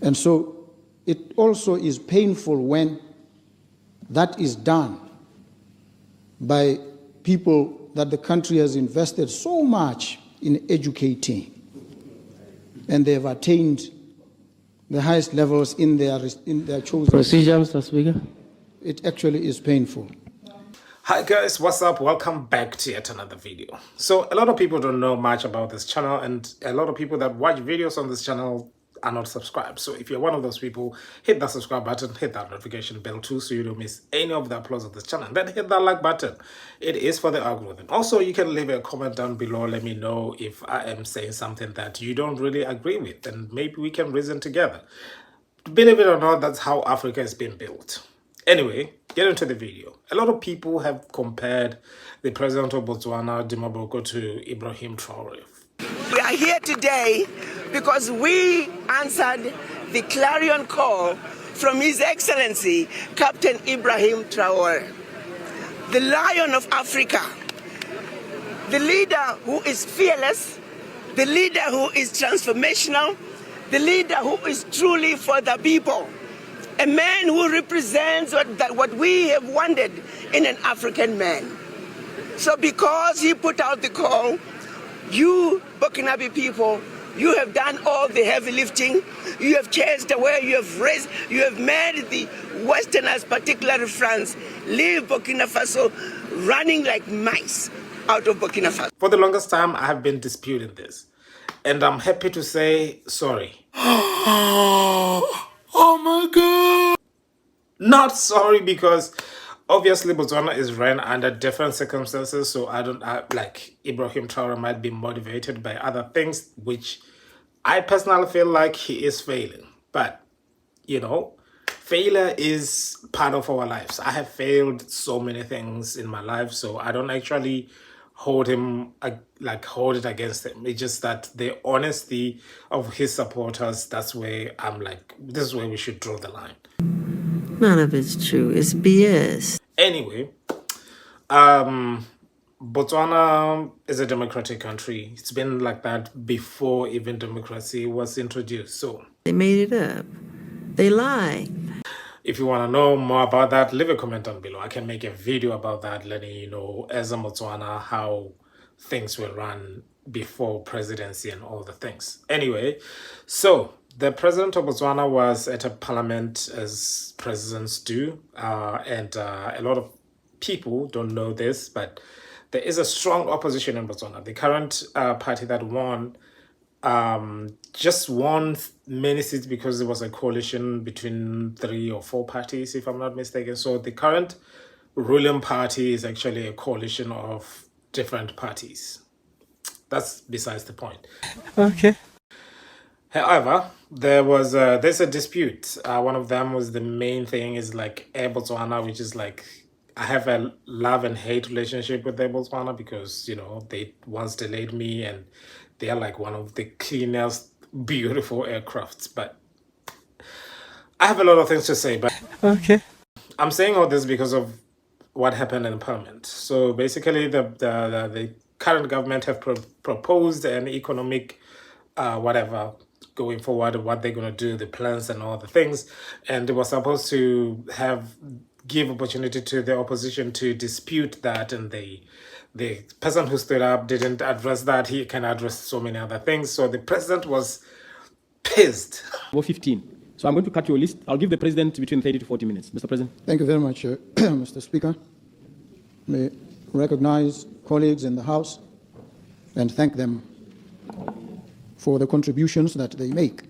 And so it also is painful when that is done by people that the country has invested so much in educating, and they have attained the highest levels in their chosen procedure, Mr. Speaker. It actually is painful. Hi guys, what's up? Welcome back to yet another video. So a lot of people don't know much about this channel, and a lot of people that watch videos on this channel are not subscribed. So if you're one of those people, hit that subscribe button, hit that notification bell too, so you don't miss any of the uploads of this channel. Then hit that like button. It is for the algorithm. Also, you can leave a comment down below. Let me know if I am saying something that you don't really agree with, and maybe we can reason together. Believe it or not, that's how Africa is being built. Anyway, get into the video. A lot of people have compared the president of Botswana, Duma Boko, to Ibrahim Traore. We are here today because we answered the clarion call from His Excellency, Captain Ibrahim Traore, the Lion of Africa, the leader who is fearless, the leader who is transformational, the leader who is truly for the people, a man who represents what we have wanted in an African man. So because he put out the call, you Burkinabe people, you have done all the heavy lifting. You have chased away, you have raised, you have made the Westerners, particularly France, leave Burkina Faso running like mice out of Burkina Faso. For the longest time, I have been disputing this, and I'm happy to say sorry. Oh my God! Not sorry because obviously Botswana is run under different circumstances, so like Ibrahim Traore might be motivated by other things, which I personally feel like he is failing. But you know, failure is part of our lives. I have failed so many things in my life, so I don't actually hold it against him. It's just that the honesty of his supporters, that's where I'm like, this is where we should draw the line. None of it's true. It's BS. Anyway, Botswana is a democratic country. It's been like that before even democracy was introduced. So they made it up. They lie. If you want to know more about that, leave a comment down below. I can make a video about that, letting you know, as a Botswana, how things were run before presidency and all the things. Anyway, so the president of Botswana was at a parliament, as presidents do, and a lot of people don't know this, but there is a strong opposition in Botswana. The current party that won just won many seats because there was a coalition between 3 or 4 parties, if I'm not mistaken. So the current ruling party is actually a coalition of different parties. That's besides the point. Okay. However, there's a dispute. One of them was, the main thing is like Air Botswana, which is like, I have a love and hate relationship with Air Botswana because, you know, they once delayed me, and they are like one of the cleanest, beautiful aircrafts. But I have a lot of things to say, but okay. I'm saying all this because of what happened in Parliament. So basically, the current government have proposed an economic whatever going forward, what they're going to do, the plans and all the things, and they were supposed to give opportunity to the opposition to dispute that, and the person who stood up didn't address that. He can address so many other things, so the president was pissed. 15. So I'm going to cut your list. I'll give the president between 30 to 40 minutes. Mr. President. Thank you very much, Mr. Speaker. May recognize colleagues in the House and thank them for the contributions that they make.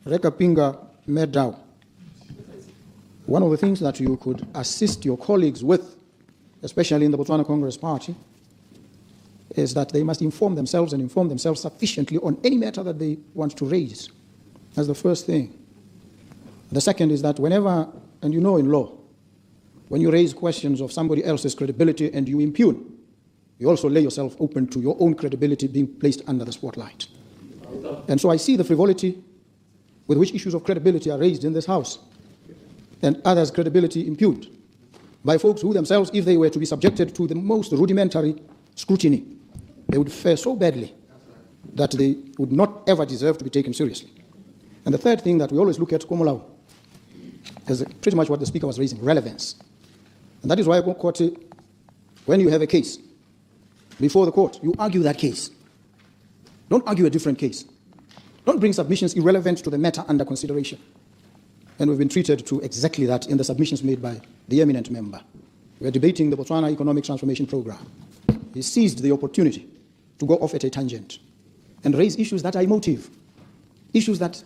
Rekapinga Medao. One of the things that you could assist your colleagues with, especially in the Botswana Congress Party, is that they must inform themselves and inform themselves sufficiently on any matter that they want to raise. That's the first thing. The second is that whenever, and you know in law, when you raise questions of somebody else's credibility and you impugn, you also lay yourself open to your own credibility being placed under the spotlight. And so I see the frivolity with which issues of credibility are raised in this House, and others' credibility impugned by folks who themselves, if they were to be subjected to the most rudimentary scrutiny, they would fare so badly that they would not ever deserve to be taken seriously. And the third thing that we always look at, Komolao, is pretty much what the Speaker was raising, relevance. And that is why, when you have a case before the court, you argue that case. Don't argue a different case. Don't bring submissions irrelevant to the matter under consideration. And we've been treated to exactly that in the submissions made by the eminent member. We're debating the Botswana Economic Transformation Program. He seized the opportunity to go off at a tangent and raise issues that are emotive, issues that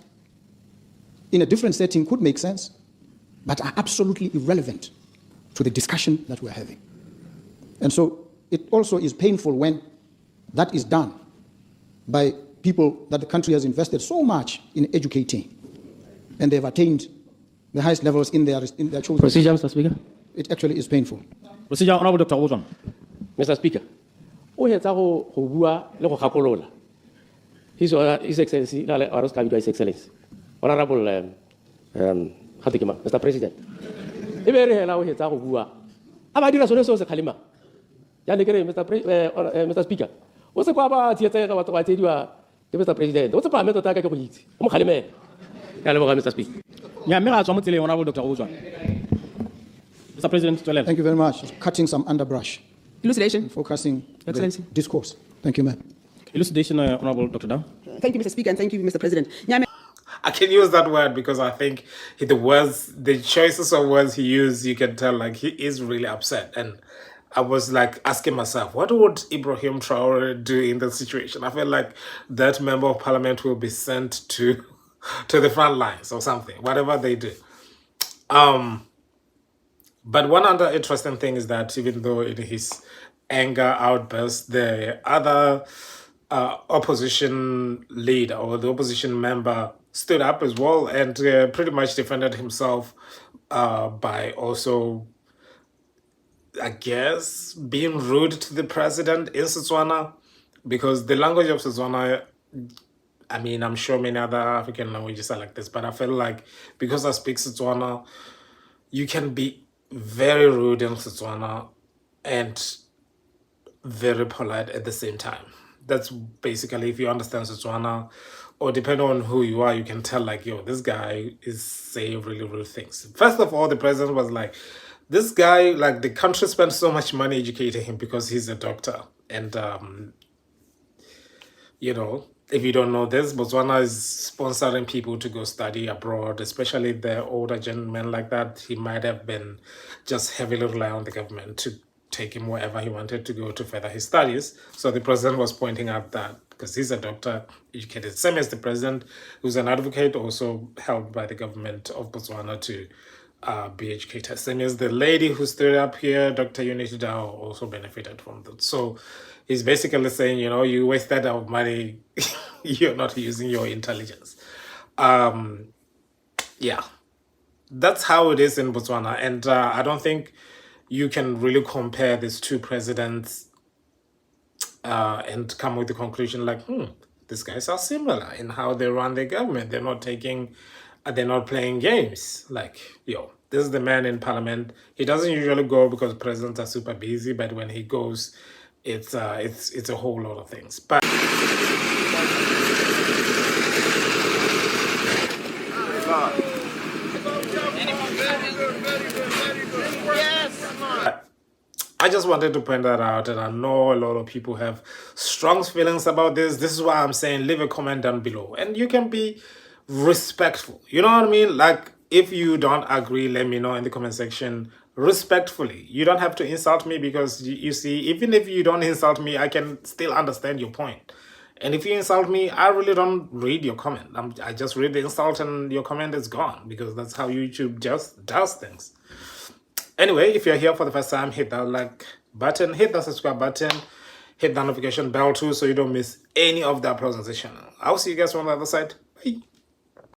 in a different setting could make sense, but are absolutely irrelevant to the discussion that we're having. And so it also is painful when that is done by people that the country has invested so much in educating, and they've attained the highest levels in their chosen. Procedure, Mr. Speaker. It actually is painful. Procedure, Honorable Dr. Botswana. Mr. Speaker. O hetsa go bua le go gakolola. His Excellency, His Excellency. Honorable Mr. President. E be re hela o hetsa go bua. Aba dira sone so se khalima. Ya ne kere Mr. Speaker. O se kwa ba tsietsa ga batho ba tsediwa ke Mr. President. O se pa metso ta ka ke go itse. O mo khalime. Ya le boga Mr. Speaker. Ya me ga tswa mo tseleng Honorable Dr. Botswana. Mr. President, thank you very much. Cutting some underbrush. Elucidation. Focusing Excellency. The discourse. Thank you, ma'am. Elucidation, Honorable Dr. Dow. Thank you, Mr. Speaker, and thank you, Mr. President. I can use that word because I think the choices of words he used, you can tell like he is really upset. And I was like asking myself, what would Ibrahim Traore do in that situation? I feel like that member of parliament will be sent to the front lines or something, whatever they do. But one other interesting thing is that even though in his anger outburst, the other opposition leader or the opposition member stood up as well and pretty much defended himself by also, I guess, being rude to the president in Setswana, because the language of Setswana, I mean, I'm sure many other African languages are like this, but I feel like because I speak Setswana, you can be very rude in Setswana and very polite at the same time. That's basically, if you understand Setswana, or depending on who you are, you can tell like, yo, this guy is saying really rude things. First of all, the president was like, this guy, like the country spent so much money educating him because he's a doctor. And, you know, if you don't know this, Botswana is sponsoring people to go study abroad, especially the older gentlemen like that. He might have been just heavily relying on the government to take him wherever he wanted to go to further his studies. So the president was pointing out that because he's a doctor, educated, same as the president, who's an advocate, also helped by the government of Botswana to be educated. Same as the lady who stood up here, Dr. Unity Dow, also benefited from that. So he's basically saying, you know, you wasted our money, you're not using your intelligence. Yeah, that's how it is in Botswana. And I don't think you can really compare these two presidents and come with the conclusion like, these guys are similar in how they run their government. They're not playing games. Like, yo, this is the man in parliament. He doesn't usually go because presidents are super busy, but when he goes, it's a whole lot of things. But I just wanted to point that out, and I know a lot of people have strong feelings about this. This is why I'm saying leave a comment down below, and you can be respectful. You know what I mean? Like, if you don't agree, let me know in the comment section respectfully. You don't have to insult me, because you see, even if you don't insult me, I can still understand your point. And if you insult me, I really don't read your comment. I just read the insult and your comment is gone, because that's how YouTube just does things. Anyway, if you're here for the first time, hit that like button, hit that subscribe button, hit that notification bell too, so you don't miss any of the uploads on this channel. I'll see you guys on the other side. Bye.